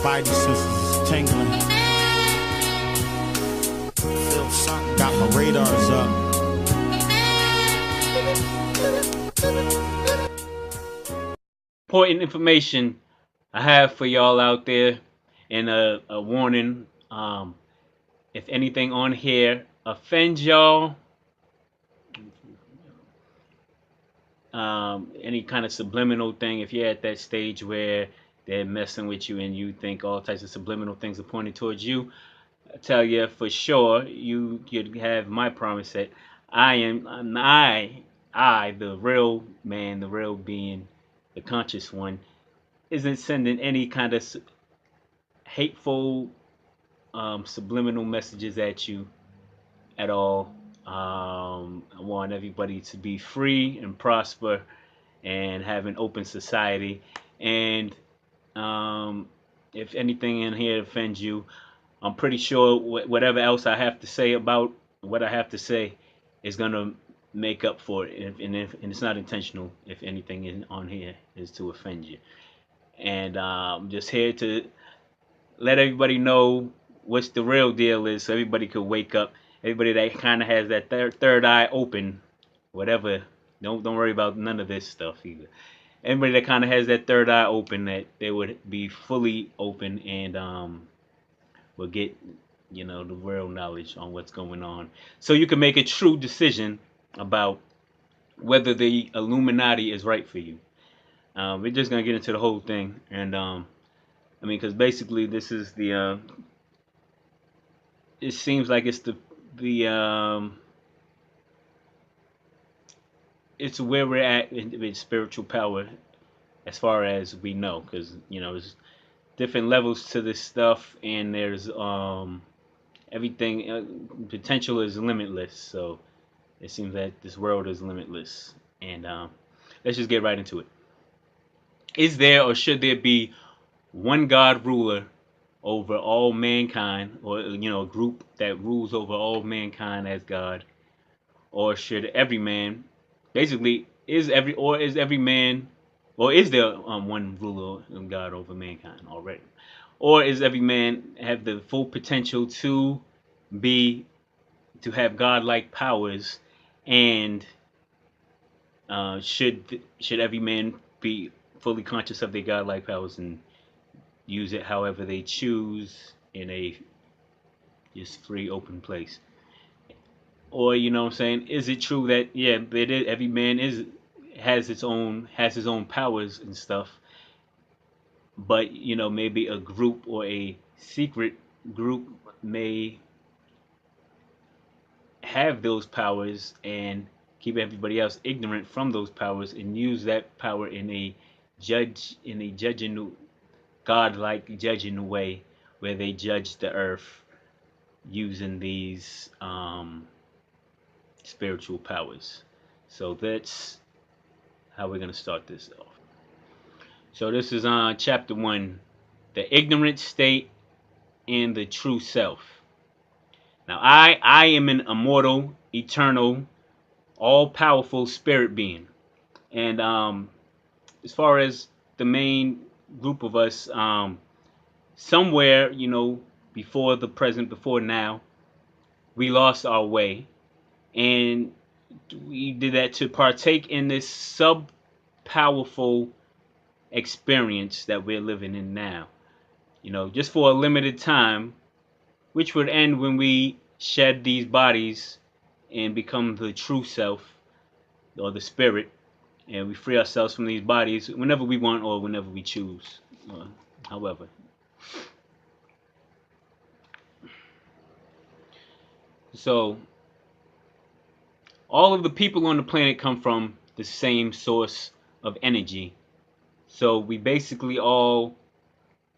spidey senses tingling. Feel something. Got my radars up. Important information I have for y'all out there, and a warning. If anything on here offends y'all, any kind of subliminal thing, if you're at that stage where they're messing with you and you think all types of subliminal things are pointed towards you, I tell you for sure, you could have my promise that I, the real man, the real being, the conscious one, isn't sending any kind of hateful, subliminal messages at you at all. I want everybody to be free and prosper and have an open society. And if anything in here offends you, I'm pretty sure whatever else I have to say about what I have to say is gonna make up for it, and it's not intentional. If anything on here is to offend you, and I'm just here to let everybody know what's the real deal is, so everybody could wake up. Everybody that kind of has that third eye open, whatever. Don't worry about none of this stuff either. Everybody that kind of has that third eye open, that they would be fully open and will get the real knowledge on what's going on, so you can make a true decision about whether the Illuminati is right for you. We're just gonna get into the whole thing, and I mean, because basically this is the. It seems like it's the it's where we're at in spiritual power, as far as we know, because there's different levels to this stuff, and there's everything. Potential is limitless, so it seems that this world is limitless, and let's just get right into it. Is there or should there be one God ruler over all mankind, or a group that rules over all mankind as God, or should every man, basically, is every man, or is there one ruler of God over mankind already, or is every man have the full potential be to have God-like powers, and should every man be fully conscious of their God-like powers and use it however they choose in a just free, open place? Or what I'm saying, is it true that every man has his own powers and stuff, but maybe a group or a secret group may have those powers and keep everybody else ignorant from those powers, and use that power in a judging, godlike judging way, where they judge the earth using these spiritual powers. So that's how we're gonna start this off. So this is on chapter 1, the ignorant state and the true self. Now I am an immortal, eternal, all-powerful spirit being, and as far as the main group of us, somewhere before the present, before now, we lost our way, and we did that to partake in this sub-powerful experience that we're living in now. Just for a limited time, which would end when we shed these bodies and become the true self, or the spirit, and we free ourselves from these bodies whenever we want or whenever we choose. However, so all of the people on the planet come from the same source of energy. So we basically all,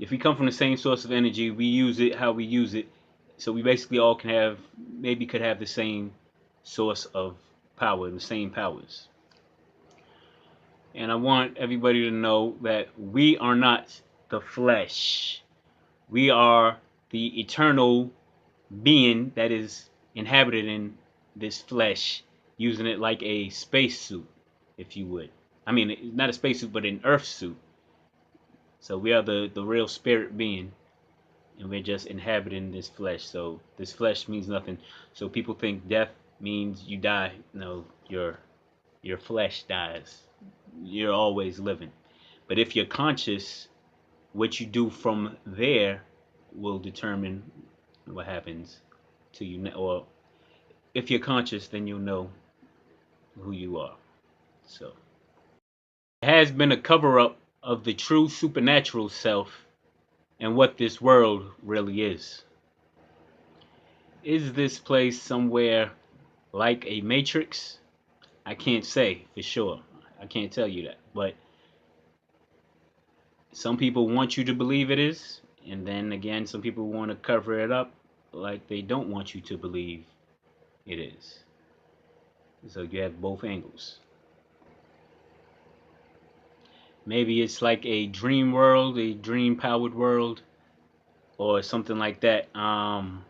if we come from the same source of energy, we use it how we use it. So we basically all could have the same source of power, the same powers. And I want everybody to know that we are not the flesh. We are the eternal being that is inhabited in this flesh, using it like a spacesuit, if you would. I mean, not a spacesuit, but an earth suit. So we are the real spirit being, and we're just inhabiting this flesh. So this flesh means nothing. So people think death means you die. No, your flesh dies. You're always living. But if you're conscious, what you do from there will determine what happens to you. Or if you're conscious, then you'll know who you are. So it has been a cover up of the true supernatural self and what this world really is. Is this place somewhere like a matrix? I can't say for sure. I can't tell you that. But some people want you to believe it is, and then again, some people want to cover it up like they don't want you to believe it is. So you have both angles. Maybe it's like a dream world, a dream powered world, or something like that. I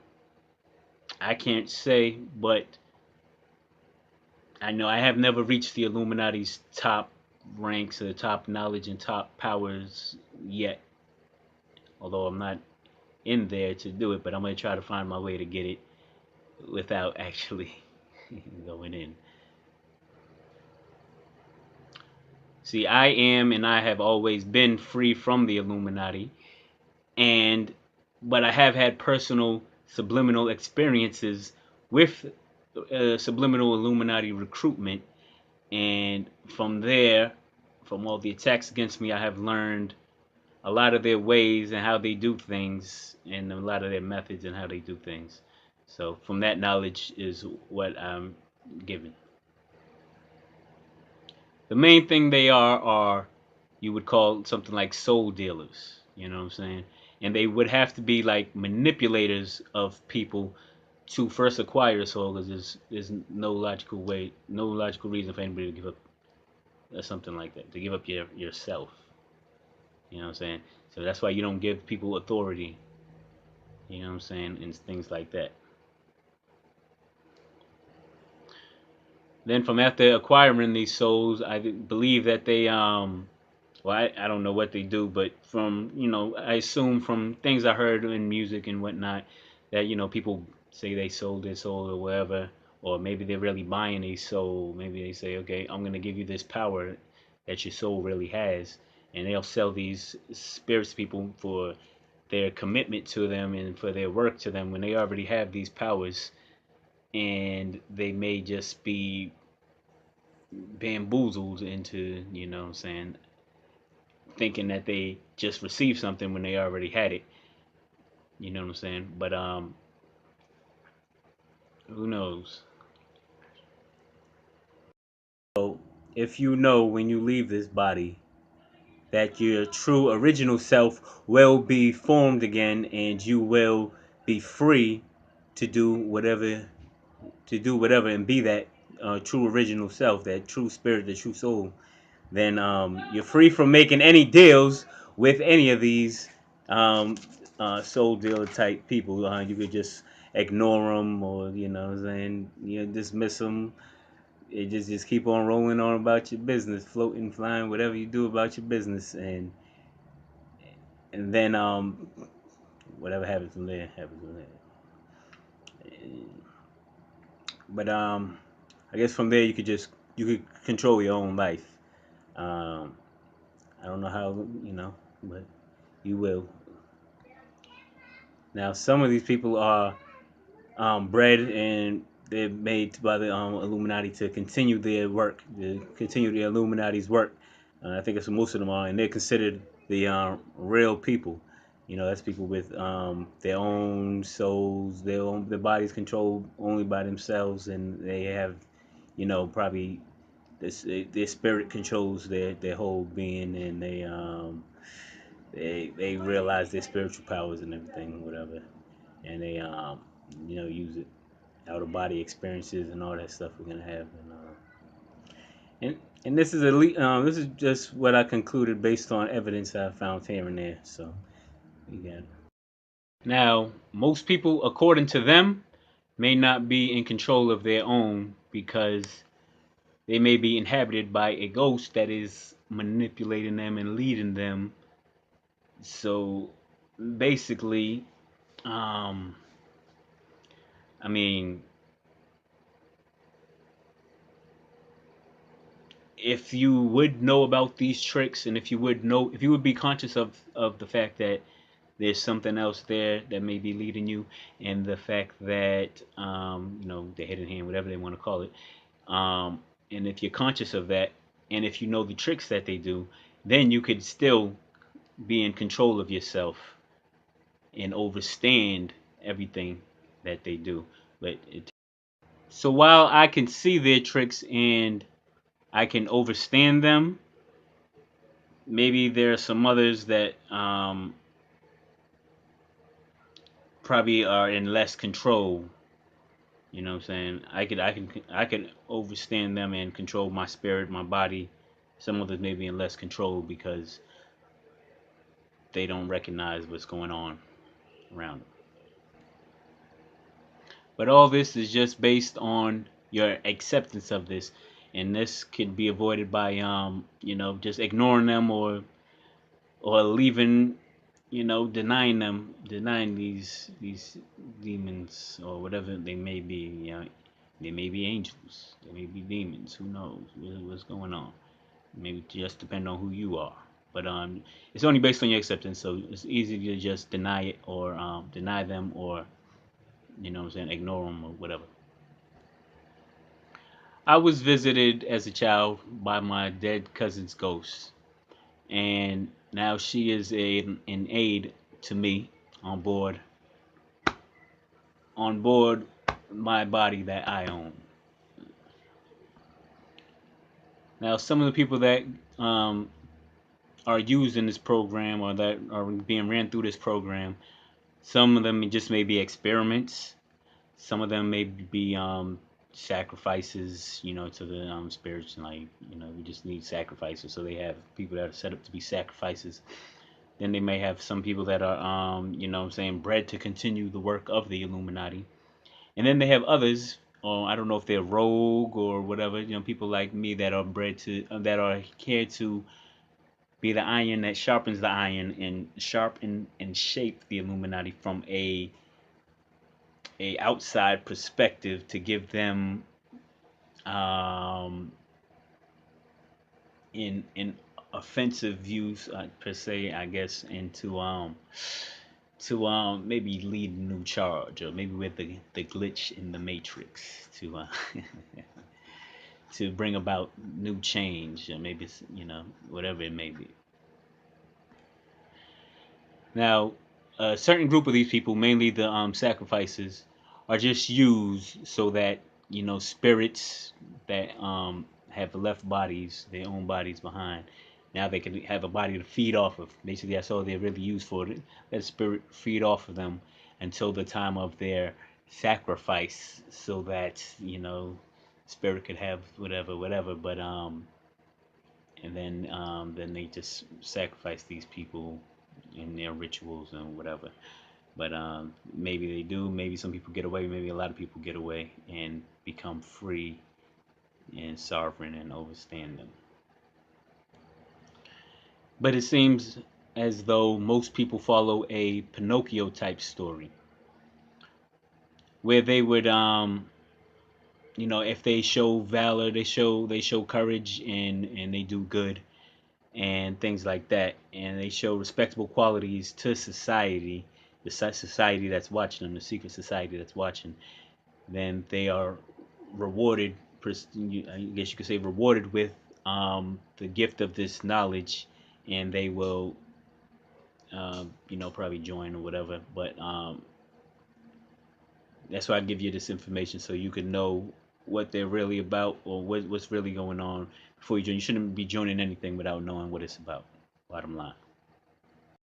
can't say, but I know I have never reached the Illuminati's top ranks or top knowledge and top powers yet. Although I'm not in there to do it, but I'm gonna try to find my way to get it without actually going in. See, I am and I have always been free from the Illuminati, and but I have had personal subliminal experiences with subliminal Illuminati recruitment, and from there, from all the attacks against me, I have learned a lot of their ways and how they do things, and a lot of their methods and how they do things. So from that knowledge is what I'm given. The main thing they are you would call something like soul dealers. You know what I'm saying? And they would have to be like manipulators of people to first acquire a soul, because there's no logical way, no logical reason for anybody to give up something like that, to give up yourself. You know what I'm saying? So that's why you don't give people authority. You know what I'm saying? And things like that. Then from after acquiring these souls, I believe that they well, I don't know what they do, but from, I assume from things I heard in music and whatnot, that, people say they sold their soul or whatever, or maybe they're really buying a soul. Maybe they say, okay, I'm going to give you this power that your soul really has. And they'll sell these spirits to people for their commitment to them and for their work to them when they already have these powers. And they may just be bamboozled into, what I'm saying, thinking that they just received something when they already had it. You know what I'm saying? But who knows? So if you know when you leave this body that your true original self will be formed again, and you will be free to do whatever, and be that true original self, that true spirit, the true soul, then you're free from making any deals with any of these um, soul dealer type people. You could just ignore them, or saying, dismiss them. It just keep on rolling on about your business, floating, flying, whatever you do about your business, and then whatever happens from there happens from there. But I guess from there you could control your own life. Um, I don't know how, but you will. Now, some of these people are bred and they're made by the Illuminati to continue their work, to continue the Illuminati's work. I think that's what most of them are, and they're considered the real people. That's people with their own souls, their bodies controlled only by themselves, and they have, probably their spirit controls their whole being, and they realize their spiritual powers and everything, whatever, and they use it. Out of body experiences and all that stuff we're gonna have, and this is just what I concluded based on evidence I found here and there. So you got it. Now, most people, according to them, may not be in control of their own, because they may be inhabited by a ghost that is manipulating them and leading them So basically, um, I mean, if you would know about these tricks, and if you would be conscious of the fact that there's something else there that may be leading you, and the fact that the hidden hand, whatever they want to call it, and if you're conscious of that, and if you know the tricks that they do, then you could still be in control of yourself and overstand everything that they do. So while I can see their tricks and I can overstand them, maybe there are some others that probably are in less control. You know what I'm saying? I could overstand them and control my spirit, my body. Some others may be in less control because they don't recognize what's going on around them. But all this is just based on your acceptance of this, and this could be avoided by just ignoring them or leaving, denying them, denying these demons or whatever they may be. They may be angels, they may be demons. Who knows what's going on? Maybe just depend on who you are. But it's only based on your acceptance, so it's easy to just deny it or deny them or what I'm saying, ignore them or whatever. I was visited as a child by my dead cousin's ghost, and now she is an aide to me on board on board my body that I own. Now, some of the people that um, are used in this program or that are being ran through this program, some of them just may be experiments. Some of them may be sacrifices, to the spirits. Like, we just need sacrifices. So they have people that are set up to be sacrifices. Then they may have some people that are, I'm saying, bred to continue the work of the Illuminati. And then they have others, or I don't know if they're rogue or whatever, people like me that are bred to, that are here to be the iron that sharpens the iron and sharpen and shape the Illuminati from a outside perspective to give them um, in offensive views per se, I guess, and to maybe lead a new charge or maybe with the glitch in the matrix to bring about new change or maybe whatever it may be. Now, a certain group of these people, mainly the sacrifices, are just used so that spirits that have left bodies, their own bodies behind. Now they can have a body to feed off of. Basically, that's all they're really used for. Let spirit feed off of them until the time of their sacrifice, so that spirit could have whatever, whatever. But then they just sacrifice these people in their rituals and whatever. But maybe they do. Maybe some people get away. Maybe a lot of people get away and become free and sovereign and overstand them. But it seems as though most people follow a Pinocchio type story where they would if they show valor, they show courage and they do good and things like that, and they show respectable qualities to society, the society that's watching them, the secret society that's watching, then they are rewarded. I guess you could say rewarded with the gift of this knowledge, and they will, probably join or whatever. But that's why I give you this information so you can know what they're really about or what's really going on before you join. You shouldn't be joining anything without knowing what it's about. Bottom line.